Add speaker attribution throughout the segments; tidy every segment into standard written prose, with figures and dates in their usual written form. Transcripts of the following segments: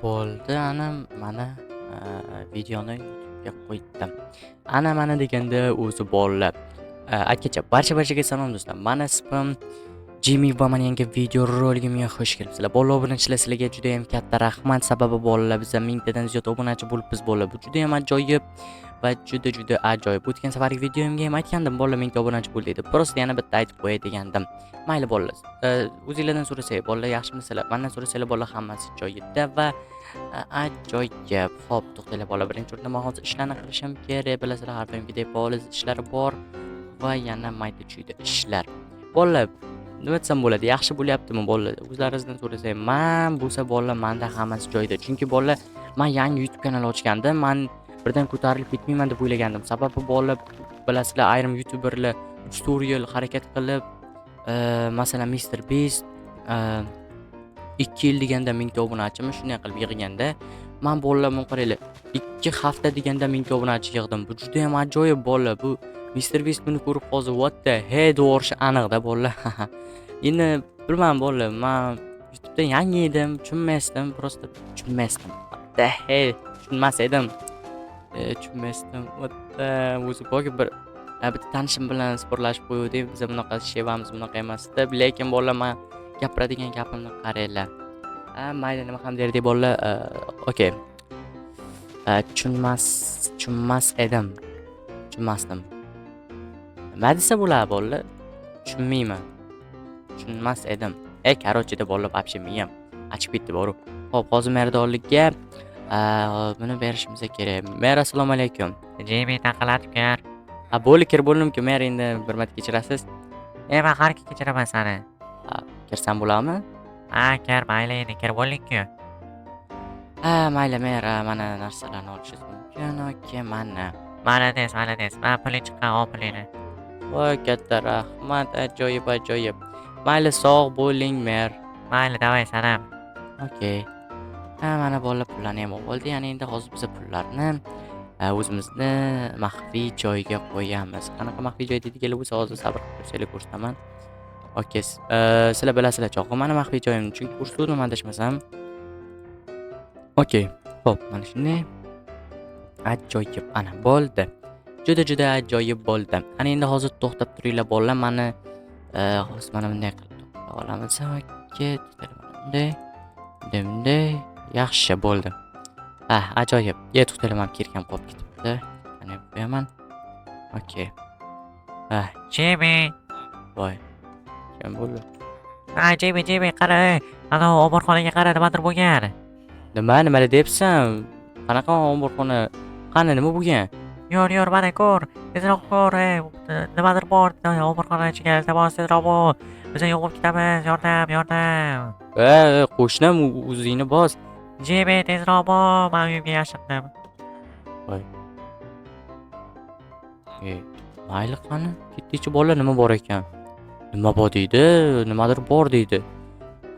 Speaker 1: Bo'ldi, ana mana videoni YouTube'ga qo'ydim. Ana mana deganda o'zi bolalar. Aytgancha barchaga salom do'stlar. Mana ismim Jimmy va mana yangi video roligimga xush kelibsizlar. Bolalar, birinchilar sizlarga juda ham katta rahmat. Sababi bolalar bizda 1000 tadan ziyod obunachi bo'libmiz bolalar. Bu juda ham ajoyib va juda ajoyib. O'tgan safargi videomga ham aytgandim, bolalar 1000 ta obunachi bo'ldi deb. Prosta yana bitta aytib qo'yay degandim. Mayli bolalar. O'zingizlardan so'rasak, bolalar yaxshimisizlar? Mendan so'rasanglar bolalar hammasi joyida va ajoyib. Xo'p, to'xtanglar bolalar. Birinchi o'rinda men hozir ishlarni qilishim kerak. Bilasizlar, har doimgidek poliz ishlari bor va yana mayda-chuyda ishlar. Bolalar, nima desam bo'ladi? Yaxshi bo'lyaptimi bolalar? O'zlaringizdan so'rasang, men bo'lsa bolalar menda hammasi joyida. Chunki bolalar, men yangi YouTube kanal ochgandim. Men birdan ko'tarilib ketmayman deb o'ylagandim. Sababi bolalar, bilasizlar, ayrim YouTuberlar 3-4 yil harakat qilib, masalan Mr. Beast 2 yil deganda 1000 ta obunachimi shunday qilib yig'ganda, men bolalar buni qaranglar, 2 hafta deganda 1000 ta obunachi yig'dim. Bu juda ham ajoyib bolalar. Bu Mr. Beast buni ko'rib hozir what the hell dorishi aniqda bolalar. Endi bilmadim bolalar, men YouTube'da yangi edim, tushunmasdim, prosta tushunmasdim. What the hell, tushunmas edim. Tushunmasdim. What the o'zi bogi bir bitta tanishim bilan sporlashib qo'yuvdik. Biz bunaqa shevamiz bunaqa emas deb, lekin bolalar men gapiradigan gapimni qaranglar. Mayli nima ham derdik bolalar. Okey. Tushunmas edim. Tushunmasdim. Nima desa bo'ladi bolalar? Tushunmayman. Tushunmas edim. Короче deb bolalar вообще miyam achib ketdi boru. Xo'p, hozir maradonlikka buni berishimiz kerak. Mer, assalomu alaykum.
Speaker 2: Jimmy taqalatib kir.
Speaker 1: Bo'ldi, kir bo'ldim-ku, mer, endi bir marta kechirasiz.
Speaker 2: Men har kun kechiraman seni.
Speaker 1: Kirsam bo'ladimi?
Speaker 2: Kir, mayli endi kir bo'lding-ku.
Speaker 1: Mayli mer, mana narsalarni olishingiz mumkin. Okey, mana.
Speaker 2: Malades. Men puling chiqqan, ol pulingni.
Speaker 1: Voy, katta rahmat, ajoyib. Mayli, sog' bo'ling mer.
Speaker 2: Mayli, davay sanam.
Speaker 1: Okey. Mana bolalar pullarni ham oldi. Ya'ni endi hozir biz pullarni o'zimizni maxfiy joyga qo'yamiz. Qanaqa maxfiy joy deydiganlar bo'lsa, hozir sabr qilib tursanglar ko'rsataman. Okey. Sizlar bilasizlar cho'g'i mana maxfiy joyimni, chunki ko'rsatdim adashmasam. Okey. Xo'p, mana shunday. Ajoyib, ana bo'ldi. Juda ajoyib bo'ldi. Ana endi hozir to'xtab turinglar bolalar. Meni hozir mana bunday qilib to'xtata olamiz. Okey, bunday. Yaxshi bo'ldi. Ajoyib. To'xtanglar, men kirgan qolib ketibdi. Mana qo'yaman. Okey.
Speaker 2: Jimmy.
Speaker 1: Voy. Kim bo'ldi?
Speaker 2: Jimmy, qara. Ana omborxonaga qara, nimadir bo'lgan.
Speaker 1: Nima deyapsan? Qanaqa omborxona? Qani nima bo'lgan?
Speaker 2: Yur, mana ko'r. Tezroq ko'r. Nimadir bor. Omborxona ichiga iltimos tezroq bo'l. Biz yo'qib ketamiz. Yordam.
Speaker 1: Qo'shnim, o'zingni bos.
Speaker 2: Jimmy, tezroq bo'l. Men uyimga yashiqdim.
Speaker 1: Voy. Mayli qani, ketdichi bolalar nima bor ekan? Nima bor deydi? Nimadir bor deydi.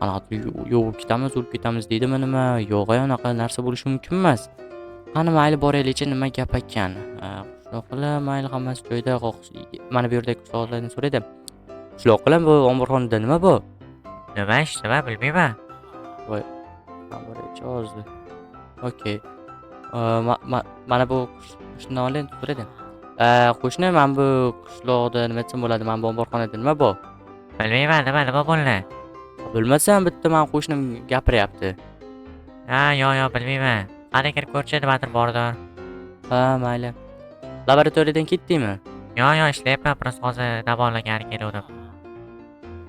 Speaker 1: Qanaqa yo'qib ketamiz, o'lib ketamiz deydimi nima? Yo'q, unaqa narsa bo'lishi mumkin emas. Qani mayli boraylik-chi, nima gap ekan? Qishloqlar mayli hammasi joyida. Mana bu yerdagi qishloqlardan so'raydi. Qishloqlar bu omborxonada nima bor?
Speaker 2: Nima bilmayman.
Speaker 1: Voy. Hozir. Okey. Mana bu qo'shni oling so'raydi. Qo'shni, men bu qishloqda nima desam bo'ladi? Men bu omborxonada nima bor?
Speaker 2: Bilmayman, nima bo'ldi?
Speaker 1: Bilmasam, bitta men qo'shnim gapiryapti.
Speaker 2: Yo'q, bilmayman. Qani kirib ko'rchi, nimadir bordir.
Speaker 1: Mayli. Laboratoriyadan ketdingmi?
Speaker 2: Yo'q, ishlayapman, prosta hozir davolagani keldim.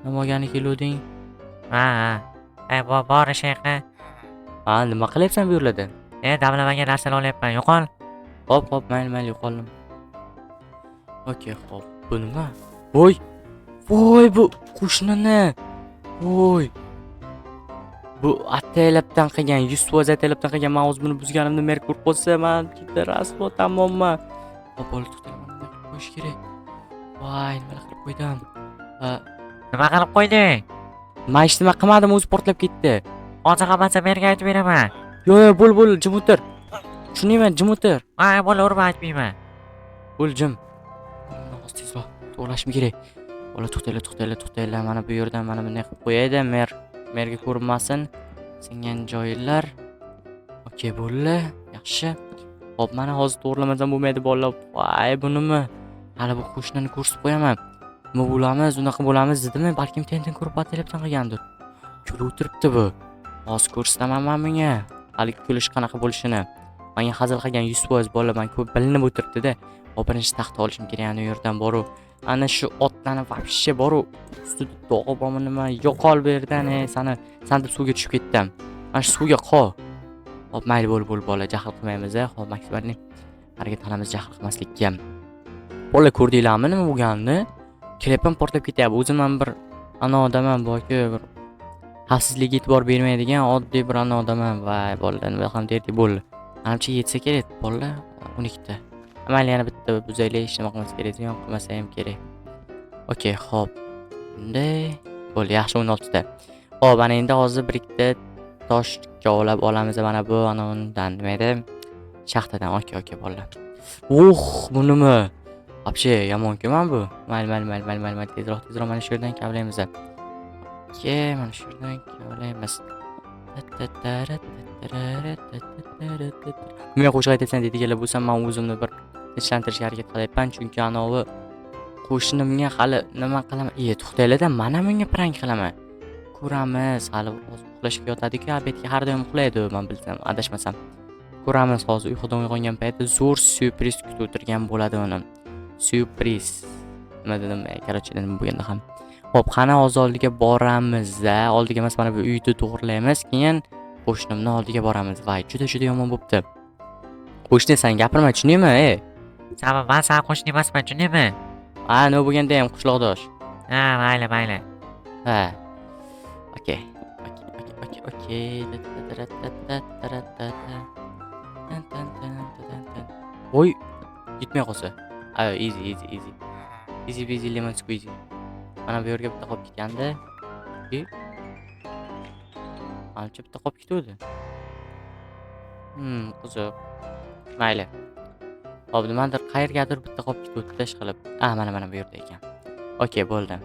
Speaker 1: Nima olgani keluvding?
Speaker 2: Bor ishingni.
Speaker 1: Nima qilyapsan bu yerlarda?
Speaker 2: Damlamaga narsalar olyapman, yo'qol.
Speaker 1: Xo'p, mayli, yo'qoldim. Okey, xo'p. Bu nima? Voy, bu qo'shnini. Voy. Bu ataylabdan qilgan, 100% ataylabdan qilgan. Men o'z buni buzganimni mer ko'rib qolsa, men juda rasvo tamomman. Bol to'xtayman, qo'yish kerak. Voy, nima qilib qo'ydim?
Speaker 2: Nima qilib qo'yding?
Speaker 1: Men hech nima qilmadim, o'zi portlab ketdi.
Speaker 2: Hozir hammasi menga aytib beraman.
Speaker 1: Yo'q, bo'l, jim o'tir. Tushunayman, jim o'tir.
Speaker 2: Bo'l, urma, aytmayman.
Speaker 1: Bo'l, jim. Hozir tezroq to'g'rashim kerak. Bola to'xtanglar. Mana bu yerdan mana bunday qilib qo'yaydi. Merga ko'rinmasin. Singan joylar. Okey, bo'ldi. Yaxshi. Xo'p, mana hozir to'g'rilamasam bo'lmaydi bolalar. Voy, bu nima? Hali bu qo'shnini ko'rsatib qo'yaman. Nima bo'lamiz, unaqa bo'lamiz dedimi? Balkim tentin ko'ribatelepdan qilgandir. Kulib o'tiribdi bu. Hozir ko'rsataman men bunga. Hali kulish qanaqa bo'lishini. Menga hazil qilgan 100% bolalar men ko'p bilinib o'tiribdi-da. Hop, birinchi taxta olishim kerak ana u yerdan boru. Ana shu otlarni vobshe boru. Ustida dog'i bormi nima? Yo'qol bu yerdan, san deb suvga tushib ketdim. Mana shu suvga qol. Hop, mayli bo'lib bola, jahl qilmaymiz-a. Hop, maksimalni harakat qilamiz jahl qilmaslikka. Bolalar ko'rdinglarmi nima bo'lganini? Kelepam portlab ketyapti. O'zimdan bir ana odamman borki, bir xavfsizlikka e'tibor bermaydigan oddiy bir ana odamman. Voy, bolalar nima ham derdik bo'ldi. Ancha yetsa kerak bolalar 12 ta. Mayli yana bitta buzaylik, nima qilmas kerak, ziyon qilmasa ham kerak. Okey, hop. Bunday bo'ldi, yaxshi 16 ta. Hop, ana endi hozir bir ikkita tosh kovlab olamiz mana bu ana undan nima edi? Shaxtadan. Okey, bolalar. Bu nima? Вообще yomon-ku men bu. Mayli, tezroq mana shu yerdan kavlaymiz. Okey, mana shu yerdan kavlaymiz. Nima qo'shiq aytasan deydiganlar bo'lsa, men o'zimni bir tinchlantirishga harakat qilyapman, chunki anovi qo'shnimga hali nima qilaman? To'xtanglar-da, mana bunga prank qilaman. Ko'ramiz, hali uxlashga yotadi-ku, abetga har doim uxlaydi, men bilsam, adashmasam. Ko'ramiz, hozir uyqudan uyg'ongan paytda zo'r syurpriz kutib o'tirgan bo'ladi uni. Syurpriz. Nima dedim? Короче, nima bo'lganda ham. Hop, qani hozir oldiga boramiz-da. Oldiga emas, mana bu uyni to'g'rilaymiz, keyin qo'shnimni oldiga boramiz. Voy, juda yomon bo'pti. Qo'shni, sen gapirma, tushunaymi?
Speaker 2: Men san qo'shni emasman, tushunaymi?
Speaker 1: Nima bo'lganda ham qushloqdosh.
Speaker 2: Mayli.
Speaker 1: Ha. Okey. Voy, gitmay qolsa. Ayo, easy. Easy peasy lemon squeezy. Mana bu yerga bitta qolib ketganda. Ancha bitta qolib ketdi. Qiziq. Mayli. Hop, nimadir qayergadir bitta qolib ketdi ishqilib. Mana bu yerda ekan. Okey, bo'ldi.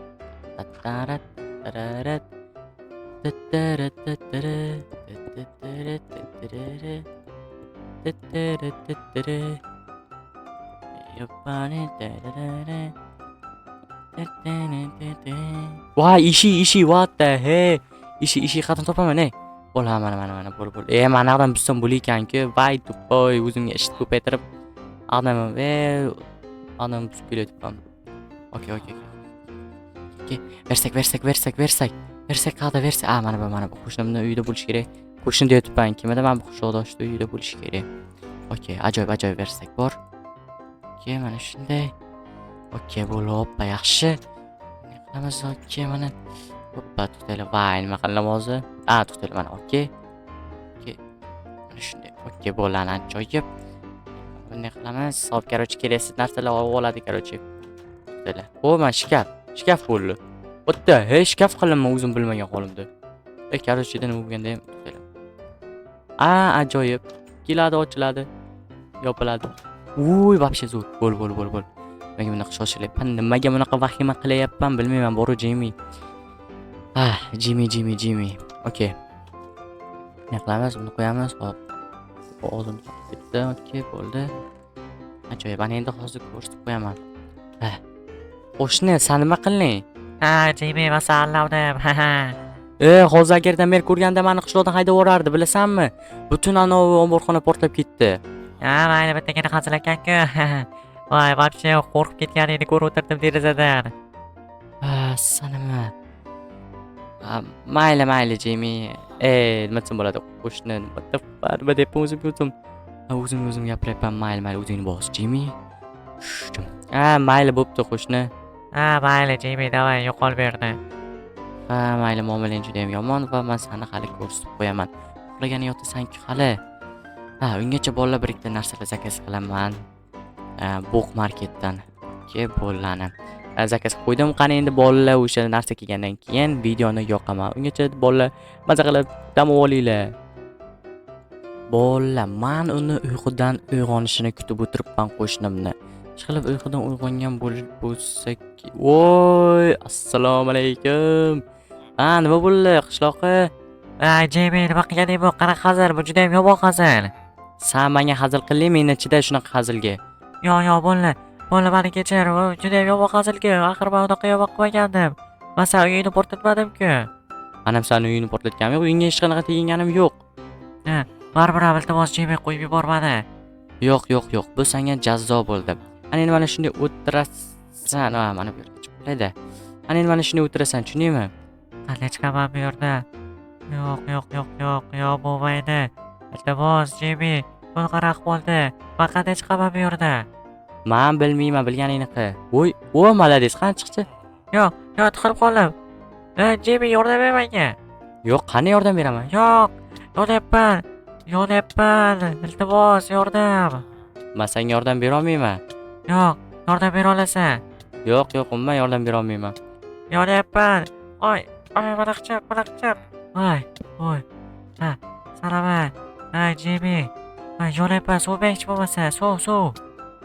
Speaker 1: Voy, ishi, what the hey. Ishi qatn topaman, Bo'la, mana bo'l. Mana odam bizdan bo'l ekan-ku. Voy, to'poy, o'zimga ishni ko'paytirib adam buzib kelyapman. Okey. Versak qada versak. Mana bu qo'shnimning uyida bo'lish kerak. Qo'shni deyapman, kimda men bu qushloqdoshni uyida bo'lish kerak. Okey, ajoyib versak bor. Okey, mana shunday. Okey, bo'ldi, hoppa, yaxshi. Nima qilamiz? Okey, mana hoppa, to'xtaylik. Voy, nima qilaman hozir? To'xtaylik, mana okey. Mana shunday. Okey, bo'ldi, ajoyib. Bunday qilamiz. Hop, короче, kerakli narsalar olib oladi, to'xtaylik. Mana shkaf bo'ldi. O'tda, shkaf qilaman o'zim bilmagan holimda. Короче, nima bo'lganda ham to'xtaylik. Ajoyib. Keladi, ochiladi, yopiladi. Вообще zo'r. Bo'l. Nimaga bunaqa shoshilyapman? Nimaga bunaqa vahima qilyapman? Bilmayman, boru Jimmy. Jimmy. Okey. Nima qilamiz? Buni qo'yamiz. Hop. O'zim ketdi. Okey, bo'ldi. Ajoyib. Ana endi hozir ko'rsatib qo'yaman. Qo'shni, sen nima qilding?
Speaker 2: Jimmy, masallavdim.
Speaker 1: Hozir agarda men ko'rganda meni qishloqdan haydab yuborardi, bilasanmi? Butun anovi omborxona portlab ketdi.
Speaker 2: Mayli, bittagina hazilakkan-ku. Voy, вообще qo'rqib ketganingni ko'rib o'tirdim derazadan.
Speaker 1: Sanima. Mayli, Jimmy. Nima desam bo'ladi? Qo'shni, nima deyapman o'zim gapiryapman. Mayli, o'zingni bos, Jimmy. Mayli, bo'pti, qo'shni.
Speaker 2: Mayli, Jimmy, davay, yo'qol bu yerda.
Speaker 1: Mayli, muomalang juda ham yomon va men seni hali ko'rsatib qo'yaman. Uxlagani yotasan-ku hali. Ungacha bolalar bir ikkita narsalar zakaz qilaman. Bog' marketdan. Okey, bo'lani. Zakaz qo'ydim. Qani endi bolalar o'sha narsa kelgandan keyin videoni yoqaman. Ungacha bolalar maza qilib dam olinglar. Bolalar, men uni uyqudan uyg'onishini kutib o'tiribman qo'shnimni. Ishqilib uyqudan uyg'ongan bo'lsa, voy, assalomu alaykum. Nima bo'ldi qishloqqa?
Speaker 2: Jimmy, nima qilganing bu? Qanaqa hazil? Bu juda ham yomon hazil.
Speaker 1: Sen menga hazil qildi, meni chida shunaqa hazilga.
Speaker 2: Yo'q, bo'ldi. Bo'ldi, meni kechir. Bu juda ham yomon hazil-ku. Axir men unaqa yomon qilmagandim. Men sen uyingni portlatmadim-ku.
Speaker 1: Manam seni uyini portlatganim yo'q, uyingga hech qanaqa teginganim yo'q.
Speaker 2: Baribir iltimos Jimmy qo'yib yubormadi.
Speaker 1: Yo'q, bu senga jazo bo'ldi. Ana endi mana shunday o'tirasan, mana bu yerga chiqib qo'ydi. Ana endi mana shunday o'tirasan, tushundingmi?
Speaker 2: Qanday chiqaman bu yerda? Yo'q, bo'lmaydi. Iltimos Jimmy, buni qanaqa bo'ldi? Men qanday chiqaman bu yerda?
Speaker 1: Men bilmayman, bilganingni qil. Voy, malades, qani chiqdi?
Speaker 2: Yo'q, tiqilib qoldim. Jimmy, yordam ber menga.
Speaker 1: Yo'q, qanday yordam beraman?
Speaker 2: Yo'q, yonyapman. Iltimos, yordam.
Speaker 1: Men senga yordam bera olmayman.
Speaker 2: Yo'q, yordam bera olasan.
Speaker 1: Yo'q, umuman yordam bera olmayman.
Speaker 2: Yonyapman. Oy, mana qichib. Voy. Salamat. Jimmy. Yonyapman, suv berchi bo'lmasa, suv.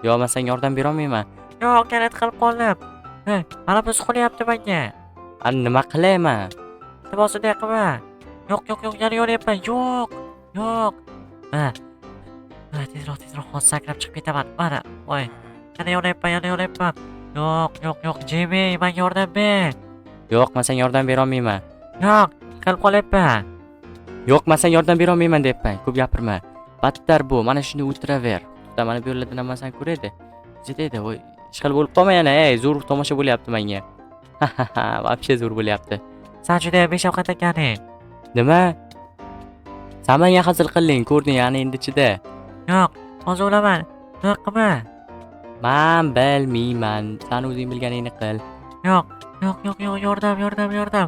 Speaker 1: Yo'q, men senga yordam bera olmayman.
Speaker 2: Yo'q, kalit qilib qoldim. Mana bu suqlayapti menga.
Speaker 1: Ana nima qilayman?
Speaker 2: Iltimos, unday qilma. Yo'q, yana yonyapman. Yo'q. Tezroq, hozir sakrab chiqib ketaman. Mana, voy. Yana yonyapman. Yo'q, Jimmy, menga yordam ber.
Speaker 1: Yo'q, men senga yordam bera olmayman.
Speaker 2: Yo'q, qilib qolyapman.
Speaker 1: Yo'q, men senga yordam bera olmayman deyapman. Ko'p gapirma. Battar bu, mana shunday o'tiraver. To'xta, mana bu yerlardan ham sen ko'raydi. Jidayda, voy, ishqil bo'lib qolma yana, zo'r tomosha bo'lyapti menga. Вообще zo'r bo'lyapti.
Speaker 2: Sen juda ham beshafqat ekaning.
Speaker 1: Nima? Sen menga hazil qilding, ko'rding, yana endi chida.
Speaker 2: Yo'q, hozir o'laman. Nima qilma.
Speaker 1: Men bilmayman. Sen o'zing bilganingni qil.
Speaker 2: Yo'q, yordam.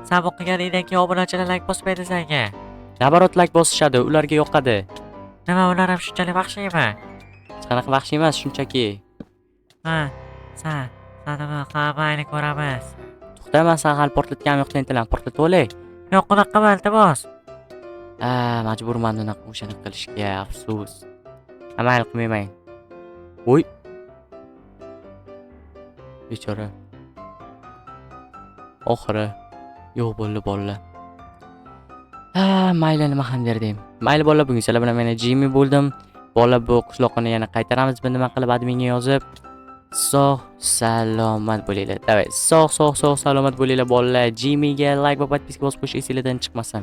Speaker 2: Sen bu qilganingdan keyin obunachilar like bosmaydi senga.
Speaker 1: Nabarot like bosishadi, ularga yoqadi.
Speaker 2: Nima, ular ham shunchalik vahshiymi?
Speaker 1: Hech qanaqa vahshiy emas, shunchaki.
Speaker 2: Sen nima qilmayni ko'ramiz.
Speaker 1: To'xta, men sen hali portlatganim yo'q, tentirlan, portlatib olay.
Speaker 2: Yo'q, unaqa qilma, iltimos.
Speaker 1: Majburman unaqa o'shani qilishga, afsus. Mayli, qilmayman. Voy. Bechora. Oxiri yo'q bo'ldi bolalar. Mayli, nima ham derdim. Mayli bolalar, bugun sizlar bilan men Jimmy bo'ldim. Bolalar, bu qishloqni yana qaytaramiz, bir nima qilib adminga yozib. Sog' salomat bo'linglar. Davay, sog' salomat bo'linglar bolalar. Jimmyga like va podpiska bosib qo'yish esingizdan chiqmasin.